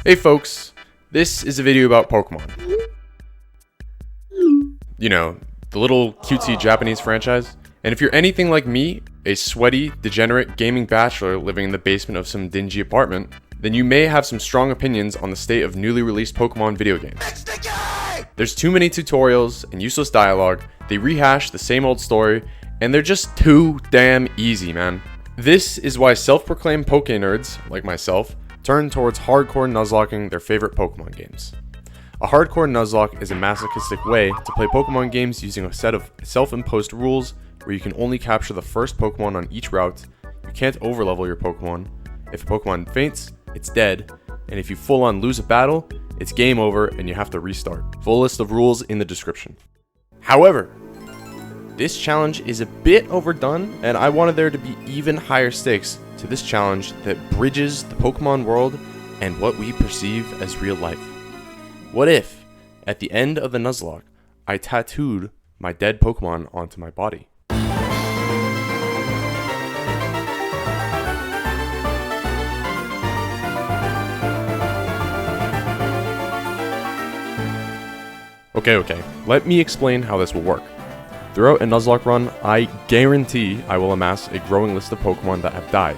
Hey folks, this is a video about Pokemon. You know, the little cutesy Japanese franchise. And if you're anything like me, a sweaty, degenerate gaming bachelor living in the basement of some dingy apartment, then you may have some strong opinions on the state of newly released Pokemon video games. There's too many tutorials and useless dialogue, they rehash the same old story, and they're just too damn easy, man. This is why self-proclaimed Poke nerds, like myself, turn towards hardcore nuzlocking their favorite Pokemon games. A hardcore nuzlocke is a masochistic way to play Pokemon games using a set of self-imposed rules where you can only capture the first Pokemon on each route, you can't overlevel your Pokemon, if a Pokemon faints, it's dead, and if you full on lose a battle, it's game over and you have to restart. Full list of rules in the description. However, this challenge is a bit overdone, and I wanted there to be even higher stakes to this challenge that bridges the Pokemon world and what we perceive as real life. What if, at the end of the Nuzlocke, I tattooed my dead Pokemon onto my body? Okay, let me explain how this will work. Throughout a Nuzlocke run, I guarantee I will amass a growing list of Pokemon that have died.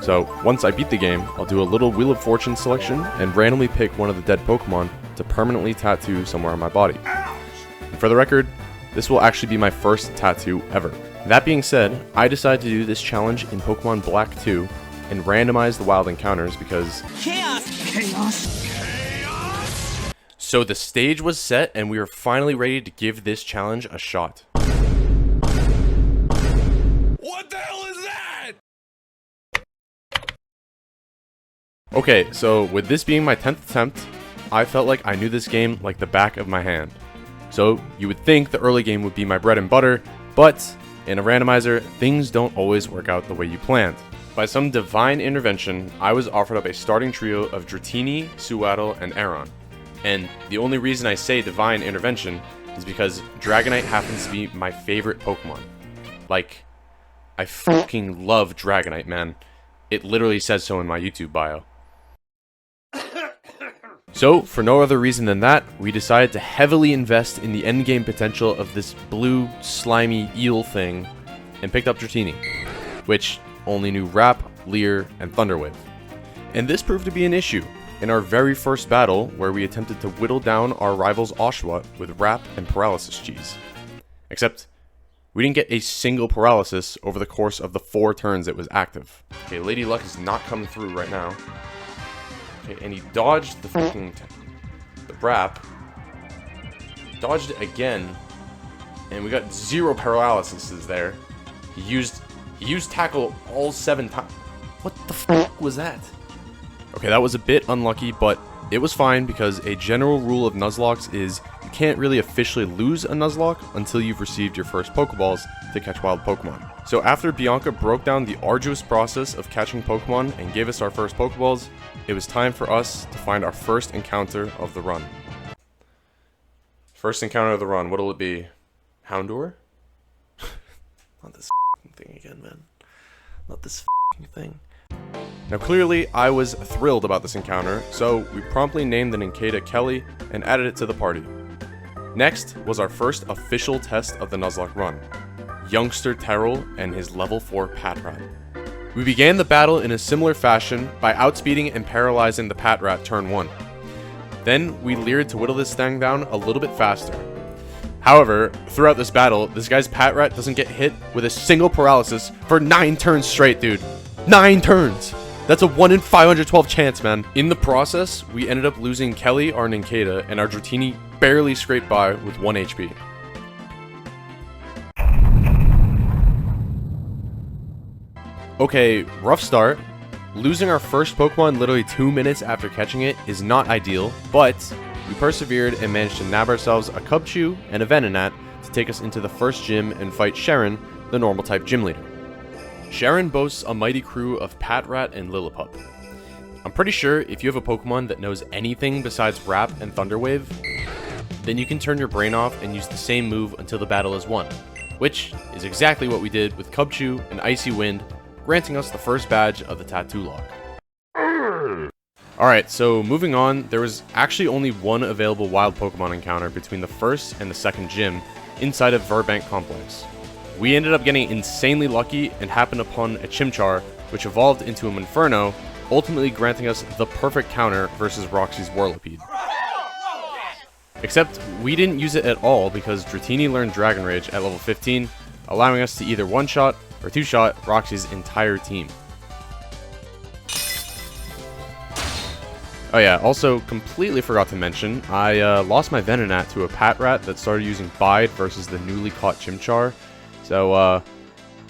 So, once I beat the game, I'll do a little Wheel of Fortune selection and randomly pick one of the dead Pokemon to permanently tattoo somewhere on my body. And for the record, this will actually be my first tattoo ever. That being said, I decided to do this challenge in Pokemon Black 2 and randomize the wild encounters because Chaos! So the stage was set and we were finally ready to give this challenge a shot. What the hell is that? Okay, so with this being my 10th attempt, I felt like I knew this game like the back of my hand. So you would think the early game would be my bread and butter, but in a randomizer, things don't always work out the way you planned. By some divine intervention, I was offered up a starting trio of Dratini, Sewaddle, and Aron. And the only reason I say divine intervention is because Dragonite happens to be my favorite Pokemon. Like, I fucking love Dragonite, man. It literally says so in my YouTube bio. So, for no other reason than that, we decided to heavily invest in the endgame potential of this blue, slimy eel thing, and picked up Dratini, which only knew Wrap, Leer, and Thunderwave. And this proved to be an issue in our very first battle, where we attempted to whittle down our rival's Oshawott with Wrap and Paralysis Cheese. Except, we didn't get a single Paralysis over the course of the 4 turns it was active. Okay, Lady Luck is not coming through right now. Okay, and he dodged the fucking the Wrap. Dodged it again, and we got 0 Paralysis there. He used Tackle all 7 times. What the fuck was that? Okay, that was a bit unlucky, but it was fine because a general rule of Nuzlocks is you can't really officially lose a Nuzlocke until you've received your first Pokeballs to catch wild Pokemon. So after Bianca broke down the arduous process of catching Pokemon and gave us our first Pokeballs, it was time for us to find our first encounter of the run. First encounter of the run, what'll it be? Houndour? Not this thing again, man. Not this thing. Now clearly, I was thrilled about this encounter, so we promptly named the Nincada Kelly and added it to the party. Next was our first official test of the Nuzlocke run, Youngster Terrell and his level 4 Patrat. We began the battle in a similar fashion by outspeeding and paralyzing the Patrat turn 1. Then we leered to whittle this thing down a little bit faster. However, throughout this battle, this guy's Patrat doesn't get hit with a single paralysis for 9 turns straight, dude. 9 turns! That's a 1 in 512 chance, man. In the process, we ended up losing Kelly, our Nincada, and our Dratini barely scraped by with 1 HP. Okay, rough start. Losing our first Pokemon literally 2 minutes after catching it is not ideal, but we persevered and managed to nab ourselves a Cubchoo and a Venonat to take us into the first gym and fight Sharon, the normal type gym leader. Sharon boasts a mighty crew of Patrat and Lillipup. I'm pretty sure if you have a Pokemon that knows anything besides Wrap and Thunderwave, then you can turn your brain off and use the same move until the battle is won, which is exactly what we did with Cubchoo and Icy Wind, granting us the first badge of the Tattoolocke. Alright, so moving on, there was actually only one available wild Pokemon encounter between the first and the second gym inside of Verbank Complex. We ended up getting insanely lucky and happened upon a Chimchar, which evolved into a Monferno, ultimately granting us the perfect counter versus Roxy's Whirlipede. Except, we didn't use it at all because Dratini learned Dragon Rage at level 15, allowing us to either one-shot or two-shot Roxy's entire team. Oh yeah, also completely forgot to mention, I lost my Venonat to a Patrat that started using Bide versus the newly caught Chimchar. So,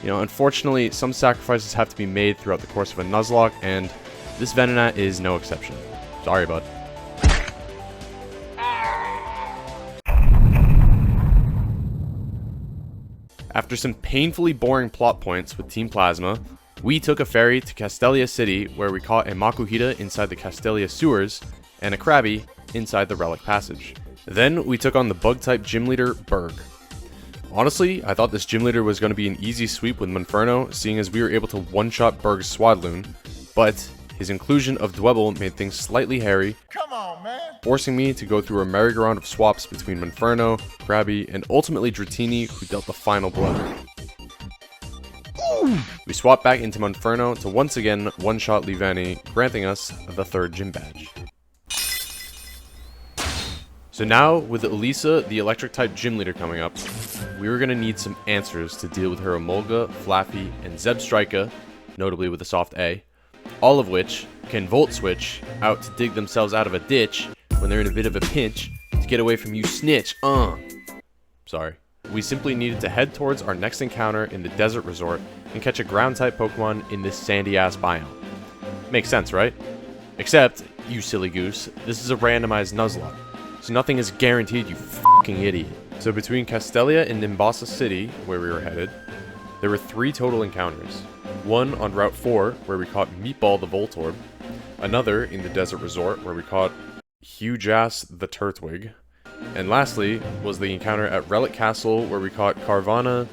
unfortunately, some sacrifices have to be made throughout the course of a Nuzlocke, and this Venonat is no exception. Sorry, bud. After some painfully boring plot points with Team Plasma, we took a ferry to Castelia City where we caught a Makuhita inside the Castelia sewers and a Krabby inside the Relic Passage. Then we took on the bug-type gym leader, Berg. Honestly, I thought this gym leader was going to be an easy sweep with Monferno, seeing as we were able to one-shot Berg's Swadloon, but his inclusion of Dwebble made things slightly hairy, forcing me to go through a merry-go-round of swaps between Monferno, Krabby, and ultimately Dratini, who dealt the final blow. We swapped back into Monferno to once again one-shot Livani, granting us the third gym badge. So now, with Elisa, the electric-type gym leader coming up, we were going to need some answers to deal with her Emolga, Flaffy, and Zebstrika, notably with a soft A, all of which can Volt Switch out to dig themselves out of a ditch when they're in a bit of a pinch to get away from you snitch, Sorry. We simply needed to head towards our next encounter in the Desert Resort and catch a ground-type Pokemon in this sandy-ass biome. Makes sense, right? Except, you silly goose, this is a randomized Nuzlocke, so nothing is guaranteed, you fucking idiot. So between Castelia and Nimbasa City, where we were headed, there were 3 total encounters. One on Route 4, where we caught Meatball the Voltorb, another in the Desert Resort, where we caught Huge-Ass the Turtwig, and lastly was the encounter at Relic Castle, where we caught Carvana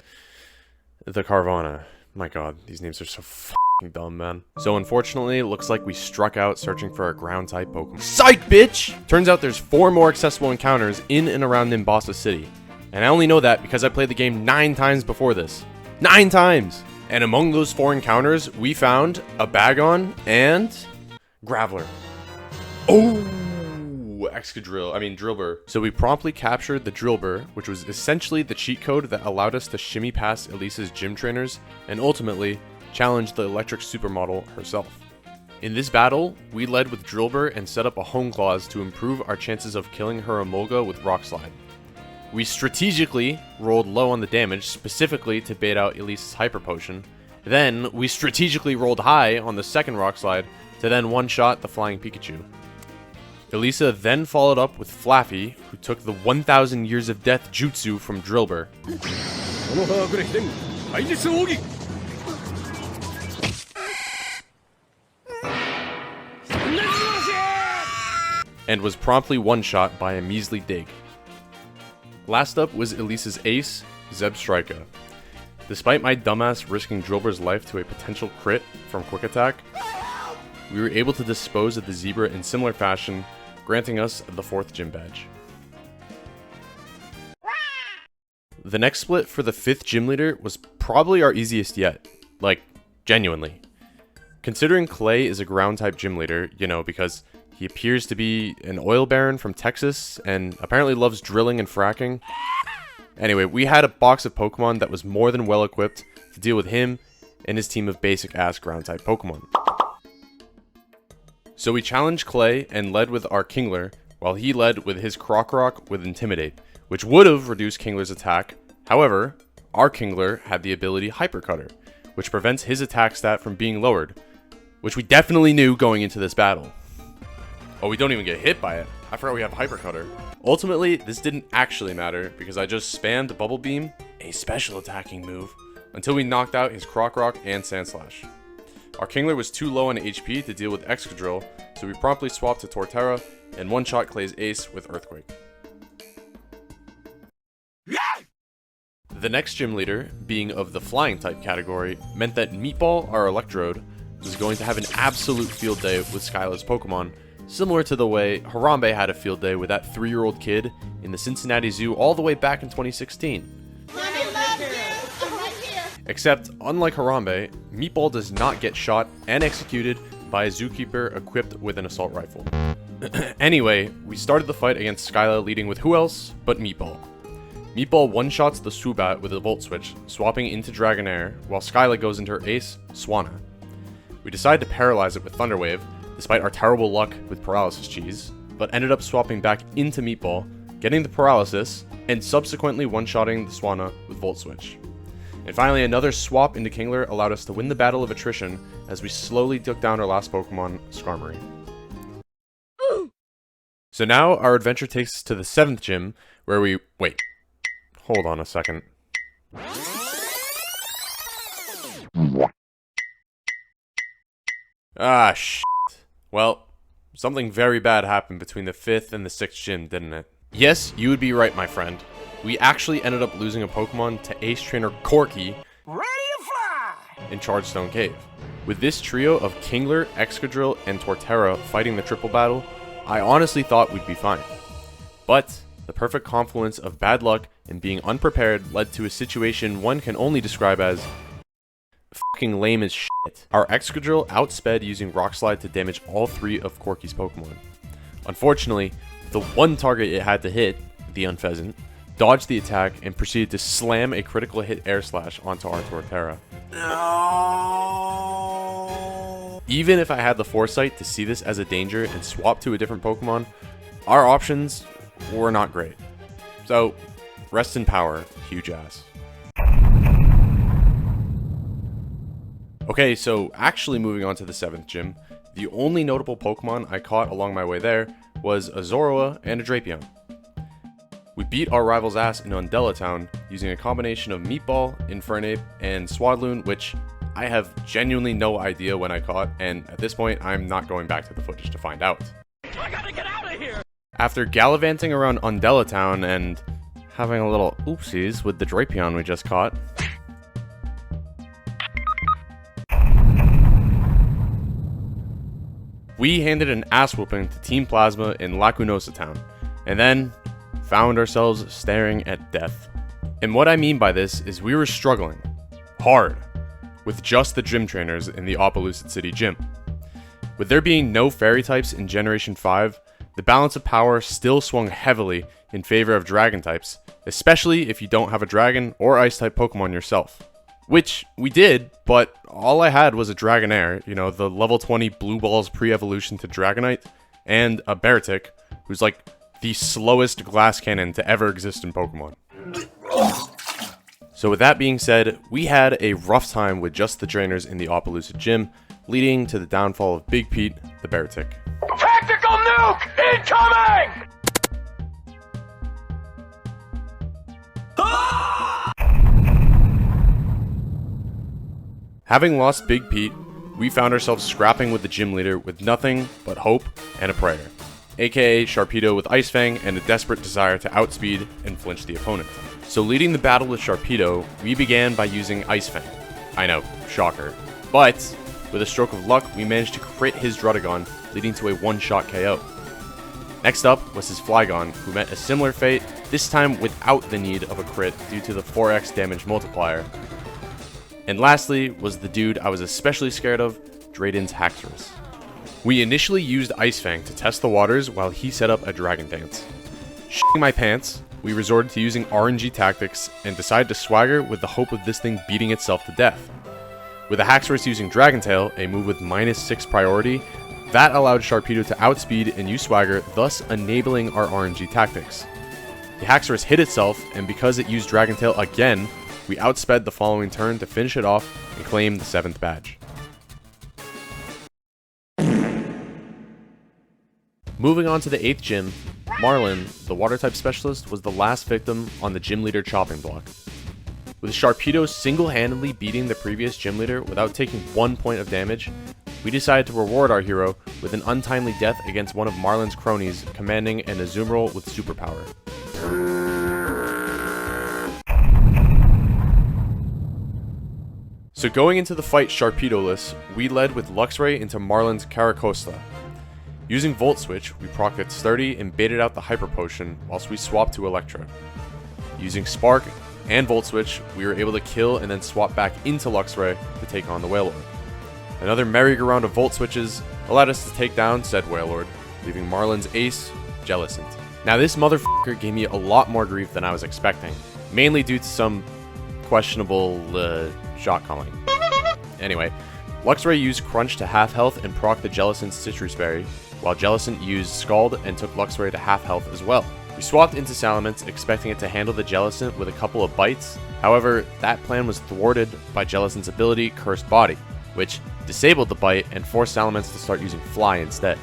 the Carvana. My god, these names are so fucking dumb, man. So unfortunately, it looks like we struck out searching for a ground-type Pokemon. Psych, bitch! Turns out there's 4 more accessible encounters in and around Nimbasa City. And I only know that because I played the game 9 times before this. 9 times! And among those 4 encounters, we found a Bagon and Graveler. Oh! Drillbur. So we promptly captured the Drillbur, which was essentially the cheat code that allowed us to shimmy past Elisa's gym trainers and ultimately challenge the electric supermodel herself. In this battle, we led with Drillbur and set up a Home Clause to improve our chances of killing her Emolga with Rock Slide. We strategically rolled low on the damage, specifically to bait out Elisa's Hyper Potion. Then, we strategically rolled high on the second Rock Slide to then one-shot the Flying Pikachu. Elisa then followed up with Flaffy, who took the 1000 Years of Death Jutsu from Drillbur. And was promptly one-shot by a measly dig. Last up was Elisa's ace, Zebstrika. Despite my dumbass risking Drillbur's life to a potential crit from Quick Attack, we were able to dispose of the Zebra in similar fashion, granting us the 4th gym badge. The next split for the 5th gym leader was probably our easiest yet. Like, genuinely. Considering Clay is a ground-type gym leader, because he appears to be an oil baron from Texas and apparently loves drilling and fracking. Anyway, we had a box of Pokemon that was more than well equipped to deal with him and his team of basic-ass ground-type Pokemon. So we challenged Clay and led with our Kingler, while he led with his Krokorok with Intimidate, which would have reduced Kingler's attack. However, our Kingler had the ability Hyper Cutter, which prevents his attack stat from being lowered, which we definitely knew going into this battle. Oh, we don't even get hit by it. I forgot we have Hyper Cutter. Ultimately, this didn't actually matter because I just spammed Bubble Beam, a special attacking move, until we knocked out his Krokorok and Sandslash. Our Kingler was too low on HP to deal with Excadrill, so we promptly swapped to Torterra and one-shot Clay's ace with Earthquake. The next gym leader, being of the flying type category, meant that Meatball, our Electrode, was going to have an absolute field day with Skylar's Pokemon, similar to the way Harambe had a field day with that 3-year-old kid in the Cincinnati Zoo all the way back in 2016. Mommy loves you. I'm right here. Except, unlike Harambe, Meatball does not get shot and executed by a zookeeper equipped with an assault rifle. Anyway, we started the fight against Skylar leading with who else but Meatball. Meatball one-shots the Swoobat with a Volt Switch, swapping into Dragonair, while Skylar goes into her ace, Swanna. We decided to paralyze it with Thunder Wave, despite our terrible luck with Paralysis Cheese, but ended up swapping back into Meatball, getting the Paralysis, and subsequently one-shotting the Swanna with Volt Switch. And finally, another swap into Kingler allowed us to win the battle of attrition as we slowly took down our last Pokemon, Skarmory. So now our adventure takes us to the 7th gym, where we... Wait. Hold on a second. Ah, shit. Well, something very bad happened between the 5th and the 6th gym, didn't it? Yes, you would be right, my friend. We actually ended up losing a Pokemon to Ace Trainer Corky in Chargestone Cave. With this trio of Kingler, Excadrill, and Torterra fighting the triple battle, I honestly thought we'd be fine. But the perfect confluence of bad luck and being unprepared led to a situation one can only describe as fucking lame as shit. Our Excadrill outsped using Rock Slide to damage all 3 of Corky's Pokemon. Unfortunately, the one target it had to hit, the Unpheasant, dodged the attack and proceeded to slam a critical hit Air Slash onto our Torterra. No. Even if I had the foresight to see this as a danger and swap to a different Pokemon, our options were not great. So, rest in power, huge ass. Okay, so actually moving on to the 7th gym, the only notable Pokemon I caught along my way there was a Zorua and a Drapion. We beat our rival's ass in Undella Town using a combination of Meatball, Infernape, and Swadloon, which I have genuinely no idea when I caught, and at this point, I'm not going back to the footage to find out. I gotta get out of here! After gallivanting around Undella Town and having a little oopsies with the Drapion we just caught, we handed an ass whooping to Team Plasma in Lacunosa Town, and then found ourselves staring at death. And what I mean by this is we were struggling hard with just the gym trainers in the Opelousas City gym. With there being no fairy types in Generation 5, the balance of power still swung heavily in favor of dragon types, especially if you don't have a dragon or ice type Pokemon yourself. Which we did, but all I had was a Dragonair, you know, the level 20 Blue Balls pre-evolution to Dragonite, and a Beartic, who's like the slowest glass cannon to ever exist in Pokemon. So with that being said, we had a rough time with just the trainers in the Opelousas gym, leading to the downfall of Big Pete, the Beartic. Tactical nuke incoming! Having lost Big Pete, we found ourselves scrapping with the gym leader with nothing but hope and a prayer, aka Sharpedo with Ice Fang and a desperate desire to outspeed and flinch the opponent. So leading the battle with Sharpedo, we began by using Ice Fang. I know, shocker. But with a stroke of luck, we managed to crit his Druddigon, leading to a one-shot KO. Next up was his Flygon, who met a similar fate, this time without the need of a crit due to the 4x damage multiplier. And lastly was the dude I was especially scared of, Drayden's Haxorus. We initially used Ice Fang to test the waters while he set up a Dragon Dance. Shitting my pants, we resorted to using RNG tactics and decided to swagger with the hope of this thing beating itself to death. With the Haxorus using Dragon Tail, a move with -6 priority, that allowed Sharpedo to outspeed and use swagger, thus enabling our RNG tactics. The Haxorus hit itself, and because it used Dragon Tail again, we outsped the following turn to finish it off and claim the 7th badge. Moving on to the 8th gym, Marlin, the water type specialist, was the last victim on the gym leader chopping block. With Sharpedo single-handedly beating the previous gym leader without taking 1 point of damage, we decided to reward our hero with an untimely death against one of Marlin's cronies, commanding an Azumarill with superpower. So going into the fight Sharpedo-less, we led with Luxray into Marlin's Caracosta. Using Volt Switch, we procced its Sturdy and baited out the Hyper Potion whilst we swapped to Electro. Using Spark and Volt Switch, we were able to kill and then swap back into Luxray to take on the Wailord. Another merry-go-round of Volt Switches allowed us to take down said Wailord, leaving Marlin's ace, Jellicent. Now this motherfucker gave me a lot more grief than I was expecting, mainly due to some questionable shot calling. Anyway, Luxray used Crunch to half health and proc the Jellicent's Citrus Berry, while Jellicent used Scald and took Luxray to half health as well. We swapped into Salamence, expecting it to handle the Jellicent with a couple of bites. However, that plan was thwarted by Jellicent's ability Cursed Body, which disabled the bite and forced Salamence to start using Fly instead.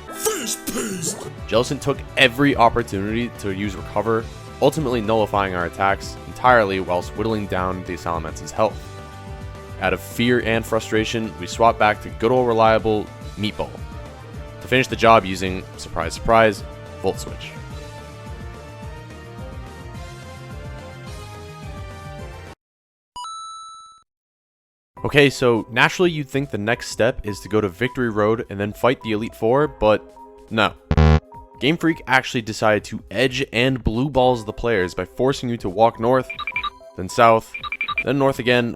Jellicent took every opportunity to use Recover, ultimately nullifying our attacks entirely whilst whittling down the Salamence's health. Out of fear and frustration, we swapped back to good old reliable Meatball to finish the job using, surprise surprise, Volt Switch. Okay, so naturally you'd think the next step is to go to Victory Road and then fight the Elite Four, but no. Game Freak actually decided to edge and blue balls the players by forcing you to walk north, then south, then north again,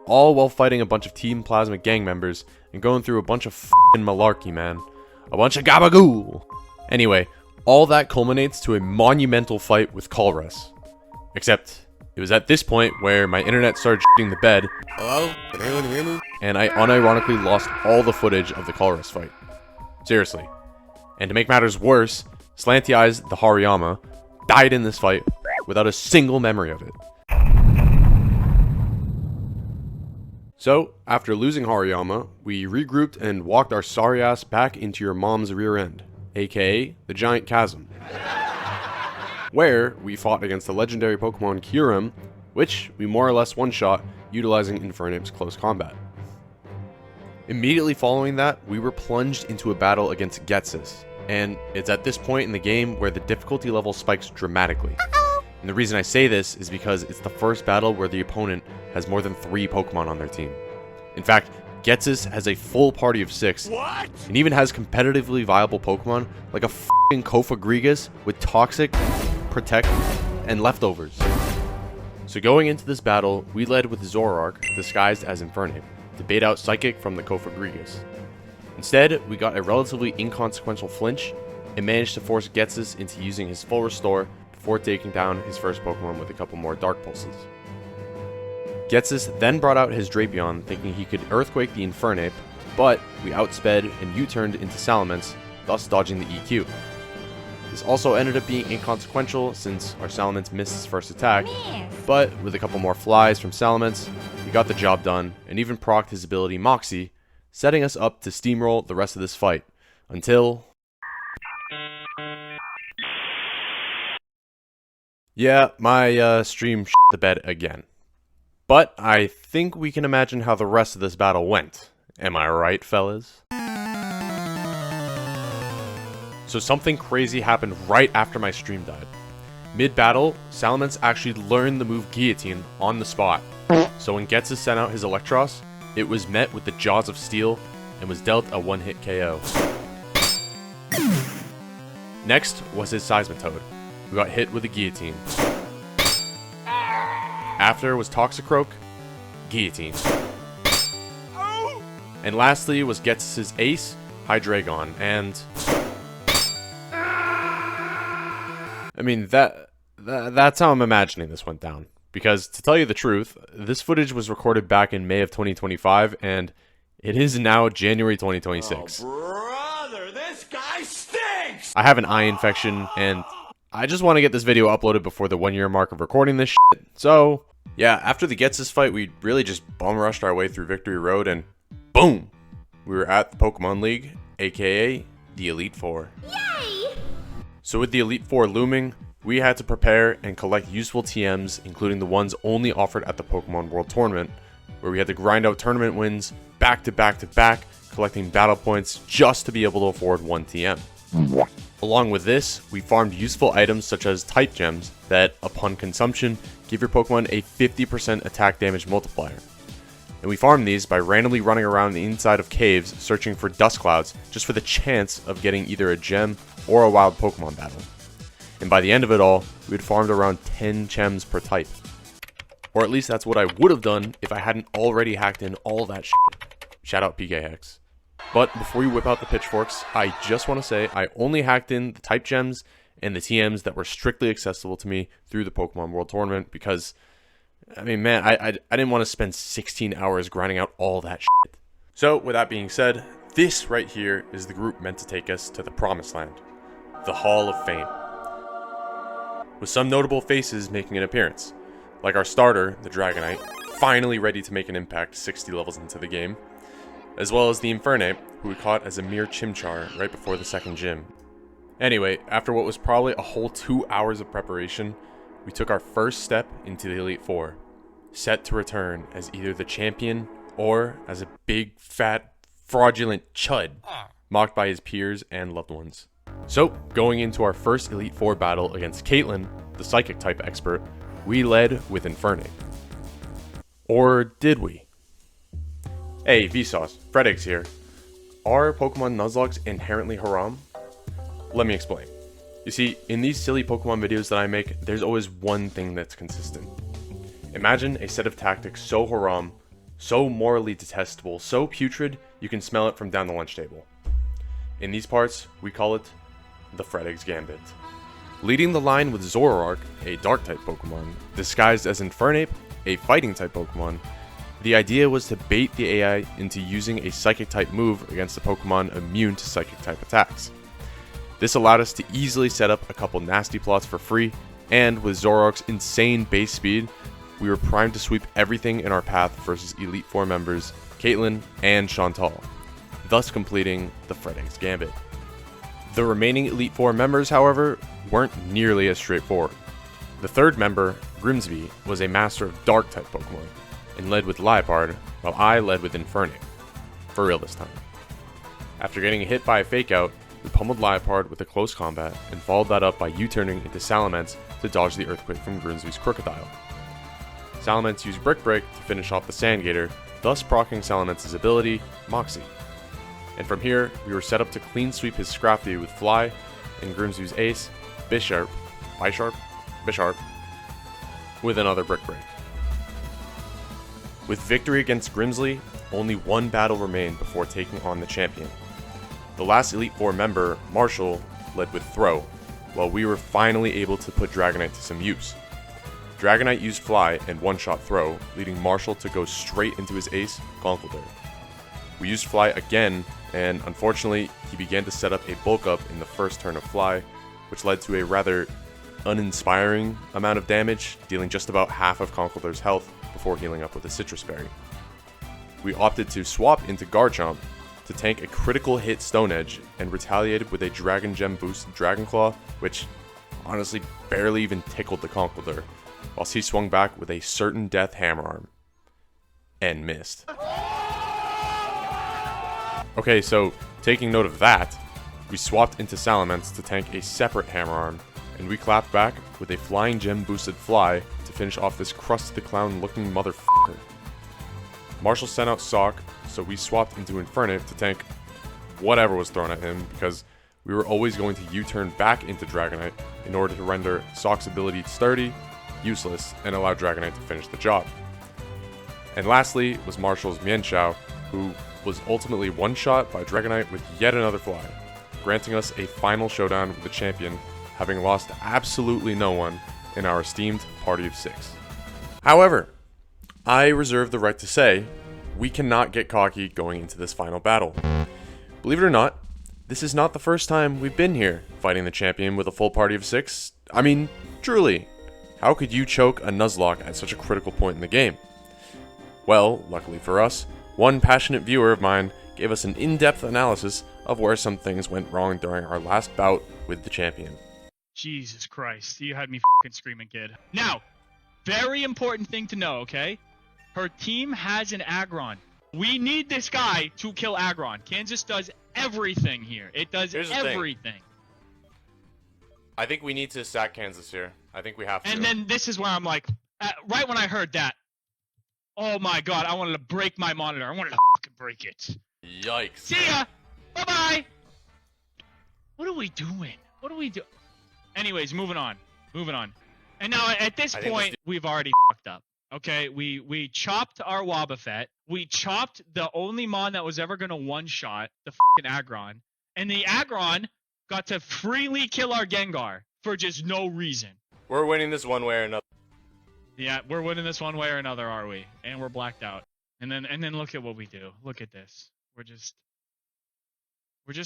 all while fighting a bunch of Team Plasmic gang members and going through a bunch of f***ing malarkey, man. A bunch of gabagool! Anyway, all that culminates to a monumental fight with Colress. Except, it was at this point where my internet started shitting the bed. Hello? Can anyone hear me? And I unironically lost all the footage of the Colress fight. Seriously. And to make matters worse, Slanty Eyes, the Hariyama, died in this fight without a single memory of it. So, after losing Hariyama, we regrouped and walked our sorry ass back into your mom's rear end, aka the Giant Chasm, where we fought against the legendary Pokemon Kyurem, which we more or less one-shot utilizing Infernape's close combat. Immediately following that, we were plunged into a battle against Ghetsis, and it's at this point in the game where the difficulty level spikes dramatically. And the reason I say this is because it's the first battle where the opponent has more than 3 Pokemon on their team. In fact, Ghetsis has a full party of 6, and even has competitively viable Pokemon like a f***ing Kofagrigus with Toxic, Protect, and Leftovers. So going into this battle, we led with Zoroark, disguised as Infernape, to bait out Psychic from the Kofagrigus. Instead, we got a relatively inconsequential flinch, and managed to force Ghetsis into using his full restore before taking down his first Pokemon with a couple more Dark Pulses. Ghetsis then brought out his Drapion, thinking he could Earthquake the Infernape, but we outsped and U-turned into Salamence, thus dodging the EQ. This also ended up being inconsequential since our Salamence missed his first attack, but with a couple more flies from Salamence, we got the job done and even procced his ability Moxie, setting us up to steamroll the rest of this fight, until... yeah, my stream shit the bed again. But I think we can imagine how the rest of this battle went. Am I right, fellas? So something crazy happened right after my stream died. Mid-battle, Salamence actually learned the move Guillotine on the spot. So when Ghetsis sent out his Electros, it was met with the Jaws of Steel and was dealt a one-hit KO. Next was his Seismitoad, who got hit with a Guillotine. After was Toxicroak, Guillotine. And lastly was Ghetsis' ace, Hydreigon, and... I mean, that's how I'm imagining this went down. Because, to tell you the truth, this footage was recorded back in May of 2025, and it is now January 2026. Oh, brother, this guy stinks! I have an eye infection, and I just want to get this video uploaded before the 1 year mark of recording this shit. So, yeah, after the Ghetsis fight, we really just bum rushed our way through Victory Road, and boom! We were at the Pokemon League, aka the Elite Four. Yay! So with the Elite Four looming, we had to prepare and collect useful TMs, including the ones only offered at the Pokemon World Tournament, where we had to grind out tournament wins back to back to back, collecting battle points just to be able to afford 1 TM. Along with this, we farmed useful items such as Type Gems that, upon consumption, give your Pokemon a 50% attack damage multiplier. and we farmed these by randomly running around the inside of caves searching for dust clouds just for the chance of getting either a gem or a wild Pokemon battle. And by the end of it all, we had farmed around 10 gems per type. Or at least that's what I would have done if I hadn't already hacked in all that shit. Shout out PK Hex. But before you whip out the pitchforks, I just want to say I only hacked in the type gems and the TMs that were strictly accessible to me through the Pokemon World Tournament because, I mean, man, I didn't want to spend 16 hours grinding out all that shit. So, with that being said, this right here is the group meant to take us to the Promised Land, the Hall of Fame. With some notable faces making an appearance, like our starter, the Dragonite, finally ready to make an impact 60 levels into the game, as well as the Infernape, who we caught as a mere Chimchar right before the second gym. Anyway, after what was probably a whole 2 hours of preparation, we took our first step into the Elite Four, set to return as either the champion or as a big, fat, fraudulent chud, mocked by his peers and loved ones. So, going into our first Elite Four battle against Caitlyn, the Psychic type expert, we led with Infernape. Or did we? Hey, Vsauce, FredEx here. Are Pokemon Nuzlockes inherently haram? Let me explain. You see, in these silly Pokemon videos that I make, there's always one thing that's consistent. Imagine a set of tactics so haram, so morally detestable, so putrid, you can smell it from down the lunch table. In these parts, we call it the FredEx Gambit. Leading the line with Zoroark, a Dark-type Pokemon, disguised as Infernape, a Fighting-type Pokemon, the idea was to bait the AI into using a Psychic-type move against a Pokemon immune to Psychic-type attacks. This allowed us to easily set up a couple nasty plots for free, and with Zoroark's insane base speed, we were primed to sweep everything in our path versus Elite Four members Caitlyn and Chantal, thus completing the FredEx Gambit. The remaining Elite Four members, however, weren't nearly as straightforward. The third member, Grimsby, was a master of Dark-type Pokemon, and led with Liepard, while I led with Infernape. For real this time. After getting hit by a Fake Out, we pummeled Liepard with a close combat, and followed that up by U-turning into Salamence to dodge the Earthquake from Grimsby's Crocodile. Salamence used Brick Break to finish off the Sandgator, thus proccing Salamence's ability, Moxie. And from here, we were set up to clean sweep his Scrafty with Fly, and Grimsby's ace, Bisharp, with another Brick Break. With victory against Grimsley, only one battle remained before taking on the champion. The last Elite Four member, Marshall, led with Throw, while we were finally able to put Dragonite to some use. Dragonite used Fly and one-shot Throw, leading Marshall to go straight into his ace, Conkeldurr. We used Fly again, and unfortunately, he began to set up a bulk up in the first turn of Fly, which led to a rather uninspiring amount of damage, dealing just about half of Conkeldurr's health before healing up with a Citrus Berry. We opted to swap into Garchomp to tank a critical hit Stone Edge and retaliated with a Dragon Gem boosted Dragon Claw, which honestly barely even tickled the Conkeldurr, whilst he swung back with a certain death Hammer Arm. And missed. Okay, so taking note of that, we swapped into Salamence to tank a separate Hammer Arm, and we clapped back with a Flying Gem boosted Fly to finish off this Krusty the Clown looking motherfucker. Marshall sent out Sock, so we swapped into Infernape to tank whatever was thrown at him, because we were always going to U-turn back into Dragonite in order to render Sock's ability sturdy, useless, and allow Dragonite to finish the job. And lastly was Marshall's Mienshao, who was ultimately one-shot by Dragonite with yet another Fly, granting us a final showdown with the champion, having lost absolutely no one in our esteemed party of 6. However, I reserve the right to say, we cannot get cocky going into this final battle. Believe it or not, this is not the first time we've been here, fighting the champion with a full party of 6. I mean, truly, how could you choke a Nuzlocke at such a critical point in the game? Well, luckily for us, one passionate viewer of mine gave us an in-depth analysis of where some things went wrong during our last bout with the champion. Jesus Christ, you had me f***ing screaming, kid. Now, very important thing to know, okay? Her team has an Aggron. We need this guy to kill Aggron. Kansas does everything here. It does everything. I think we need to sack Kansas here. I think we have to. And then this is where I'm like, right when I heard that, Oh my god, I wanted to break my monitor. I wanted to fucking break it. Yikes. See ya! Bye-bye! What are we doing? What do we do? Anyways, moving on. Moving on. And now, at this point, we've already fucked up. Okay, we chopped our Wobbuffet. We chopped the only mon that was ever gonna one-shot, the fucking Aggron. And the Aggron got to freely kill our Gengar for just no reason. We're winning this one way or another. Yeah, we're winning this one way or another, are we? And we're blacked out. And then look at what we do. Look at this. We're just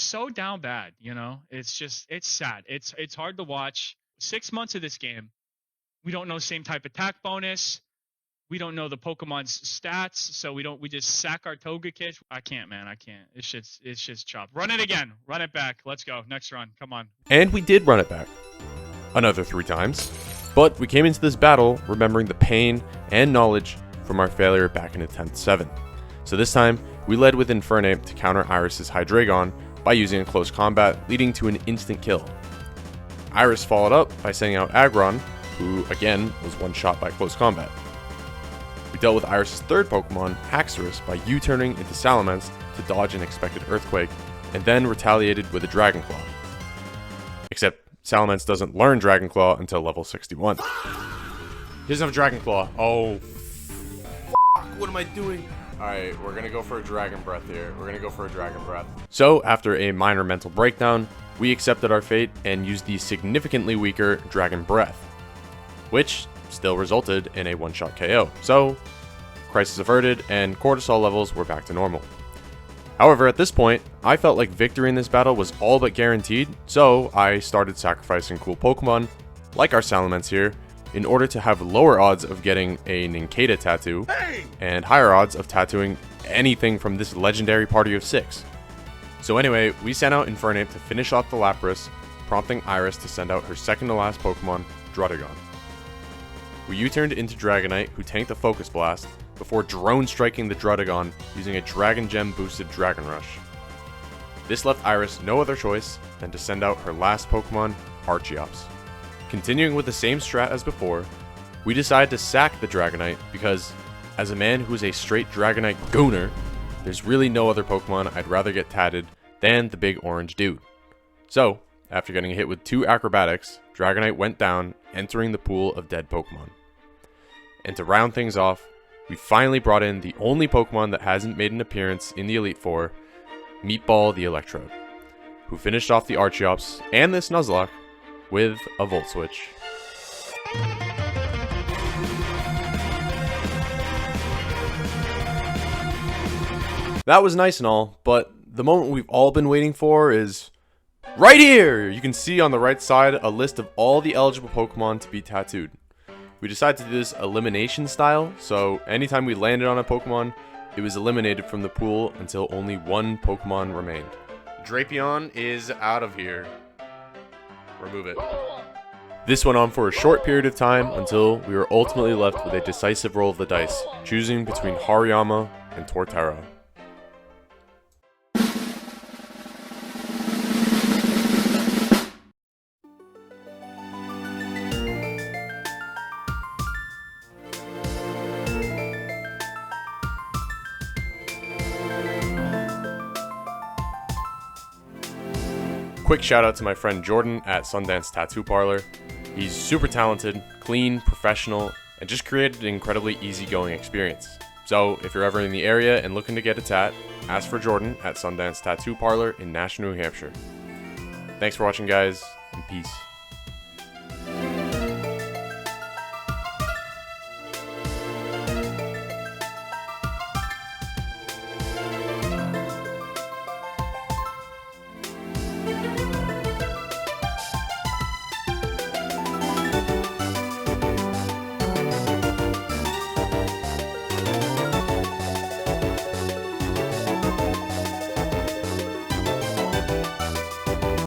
so down bad, you know? It's sad. It's hard to watch. 6 months of this game. We don't know same type attack bonus. We don't know the Pokemon's stats, so we just sack our Togekiss. I can't, man. I can't. It's just chopped. Run it again. Run it back. Let's go. Next run. Come on. And we did run it back. Another 3 times. But we came into this battle remembering the pain and knowledge from our failure back in the 10th 7. So this time, we led with Infernape to counter Iris's Hydreigon by using a close combat, leading to an instant kill. Iris followed up by sending out Aggron, who again was one shot by close combat. We dealt with Iris' third Pokemon, Haxorus, by U-turning into Salamence to dodge an expected Earthquake, and then retaliated with a Dragon Claw. Except Salamence doesn't learn Dragon Claw until level 61. He doesn't have Dragon Claw. Oh, what am I doing? Alright, we're gonna go for a Dragon Breath here. So, after a minor mental breakdown, we accepted our fate and used the significantly weaker Dragon Breath, which still resulted in a one-shot KO. So, crisis averted and cortisol levels were back to normal. However, at this point, I felt like victory in this battle was all but guaranteed, so I started sacrificing cool Pokemon, like our Salamence here, in order to have lower odds of getting a Nincada tattoo, and higher odds of tattooing anything from this legendary party of 6. So anyway, we sent out Infernape to finish off the Lapras, prompting Iris to send out her second to last Pokemon, Druddigon. We U-turned into Dragonite, who tanked the Focus Blast, before drone striking the Druddigon using a Dragon Gem boosted Dragon Rush. This left Iris no other choice than to send out her last Pokemon, Archeops. Continuing with the same strat as before, we decided to sack the Dragonite because, as a man who is a straight Dragonite gooner, there's really no other Pokemon I'd rather get tatted than the big orange dude. So, after getting hit with 2 acrobatics, Dragonite went down, entering the pool of dead Pokemon. And to round things off, we finally brought in the only Pokemon that hasn't made an appearance in the Elite Four, Meatball the Electrode, who finished off the Archeops and this Nuzlocke with a Volt Switch. That was nice and all, but the moment we've all been waiting for is right here! You can see on the right side a list of all the eligible Pokemon to be tattooed. We decided to do this elimination style, so anytime we landed on a Pokemon, it was eliminated from the pool until only 1 Pokemon remained. Drapion is out of here. Remove it. This went on for a short period of time until we were ultimately left with a decisive roll of the dice, choosing between Hariyama and Torterra. Quick shout out to my friend Jordan at Sundance Tattoo Parlor. He's super talented, clean, professional, and just created an incredibly easygoing experience. So if you're ever in the area and looking to get a tat, ask for Jordan at Sundance Tattoo Parlor in Nashua, New Hampshire. Thanks for watching, guys, and peace.